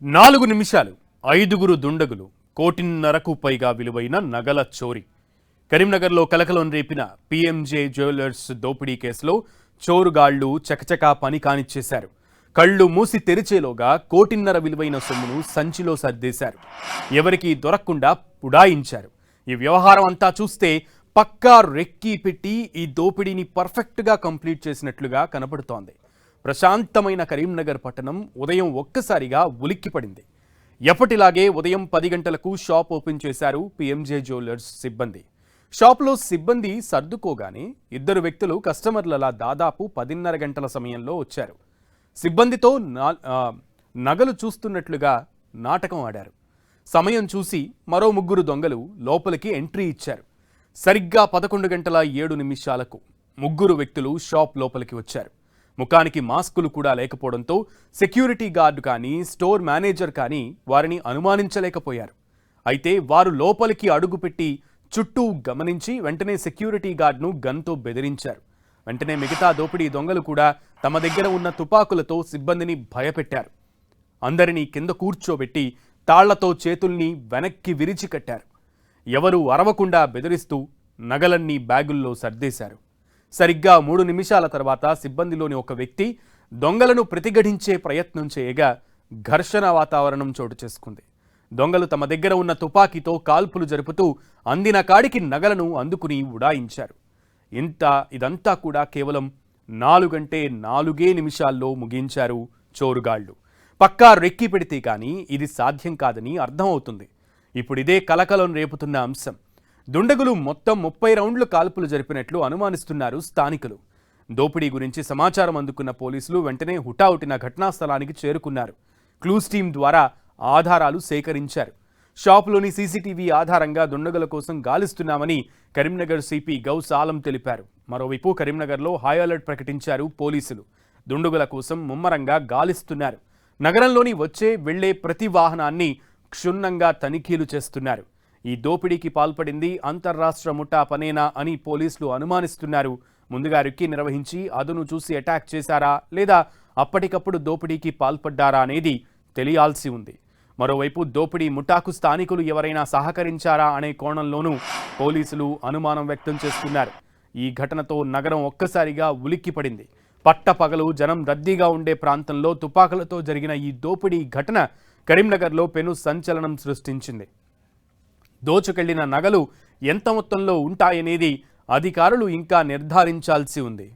4 నిమిషాలు 5గురు దుండగులు కోటిన్నరకు పైగా విలువైన నగల చోరీ. కరీంనగర్లో కలకలం రేపిన పీఎంజే జ్యువెలర్స్ దోపిడీ కేసులో చోరుగాళ్లు చకచకా పని కానిచ్చేశారు. కళ్ళు మూసి తెరిచేలోగా కోటిన్నర విలువైన సొమ్మును సంచిలో సర్దేశారు. ఎవరికీ దొరకకుండా పుడాయించారు. ఈ వ్యవహారం అంతా చూస్తే పక్కా రెక్కి పెట్టి ఈ దోపిడీని పర్ఫెక్ట్గా కంప్లీట్ చేసినట్లుగా కనబడుతోంది. ప్రశాంతమైన కరీంనగర్ పట్టణం ఉదయం ఒక్కసారిగా ఉలిక్కిపడింది. ఎప్పటిలాగే ఉదయం 10 గంటలకు షాప్ ఓపెన్ చేశారు పీఎంజే జ్యువెలర్స్ సిబ్బంది. షాప్లో సిబ్బంది సర్దుకోగానే 2 వ్యక్తులు కస్టమర్లలా దాదాపు 10:30 గంటల సమయంలో వచ్చారు. సిబ్బందితో నగలు చూస్తున్నట్లుగా నాటకం ఆడారు. సమయం చూసి మరో 3 దొంగలు లోపలికి ఎంట్రీ ఇచ్చారు. సరిగ్గా 11:07 3 వ్యక్తులు షాప్ లోపలికి వచ్చారు. ముఖానికి మాస్కులు కూడా లేకపోవడంతో సెక్యూరిటీ గార్డు కానీ స్టోర్ మేనేజర్ కానీ వారిని అనుమానించలేకపోయారు. అయితే వారు లోపలికి అడుగుపెట్టి చుట్టూ గమనించి వెంటనే సెక్యూరిటీ గార్డును గన్తో బెదిరించారు. వెంటనే మిగతా దోపిడీ దొంగలు కూడా తమ దగ్గర ఉన్న తుపాకులతో సిబ్బందిని భయపెట్టారు. అందరినీ కింద కూర్చోబెట్టి తాళ్లతో చేతుల్ని వెనక్కి విరిచి కట్టారు. ఎవరూ అరవకుండా బెదిరిస్తూ నగలన్నీ బ్యాగుల్లో సర్దేశారు. సరిగ్గా 3 నిమిషాల తర్వాత సిబ్బందిలోని ఒక వ్యక్తి దొంగలను ప్రతిఘటించే ప్రయత్నం చేయగా ఘర్షణ వాతావరణం చోటు చేసుకుంది. దొంగలు తమ దగ్గర ఉన్న తుపాకీతో కాల్పులు జరుపుతూ అందిన కాడికి నగలను అందుకుని ఉడాయించారు. ఇదంతా కూడా కేవలం 4 నిమిషాల్లో ముగించారు చోరుగాళ్లు. పక్కా రెక్కి పెడితే కానీ ఇది సాధ్యం కాదని అర్థమవుతుంది. ఇప్పుడిదే కలకలం రేపుతున్న అంశం. దుండగులు మొత్తం 30 రౌండ్లు కాల్పులు జరిపినట్లు అనుమానిస్తున్నారు స్థానికులు. దోపిడీ గురించి సమాచారం అందుకున్న పోలీసులు వెంటనే హుటాహుటిన ఘటనా స్థలానికి చేరుకున్నారు. క్లూస్ టీం ద్వారా ఆధారాలు సేకరించారు. షాపులోని సీసీటీవీ ఆధారంగా దుండగుల కోసం గాలిస్తున్నామని కరీంనగర్ సిపి గౌస్ ఆలం తెలిపారు. మరోవైపు కరీంనగర్లో హై అలర్ట్ ప్రకటించారు పోలీసులు. దుండగుల కోసం ముమ్మరంగా గాలిస్తున్నారు. నగరంలోని వెళ్లే ప్రతి వాహనాన్ని క్షుణ్ణంగా తనిఖీలు చేస్తున్నారు. ఈ దోపిడీకి పాల్పడింది అంతర్రాష్ట్ర ముఠా పనేనా అని పోలీసులు అనుమానిస్తున్నారు. ముందుగా రెక్కి నిర్వహించి అదును చూసి అటాక్ చేశారా లేదా అప్పటికప్పుడు దోపిడీకి పాల్పడ్డారా అనేది తెలియాల్సి ఉంది. మరోవైపు దోపిడీ ముఠాకు స్థానికులు ఎవరైనా సహకరించారా అనే కోణంలోనూ పోలీసులు అనుమానం వ్యక్తం చేస్తున్నారు. ఈ ఘటనతో నగరం ఒక్కసారిగా ఉలిక్కిపడింది. పట్టపగలు జనం రద్దీగా ఉండే ప్రాంతంలో తుపాకులతో జరిగిన ఈ దోపిడీ ఘటన కరీంనగర్లో పెను సంచలనం సృష్టించింది. దోచుకెళ్లిన నగలు ఎంత మొత్తంలో ఉంటాయనేది అధికారులు ఇంకా నిర్ధారించాల్సి ఉంది.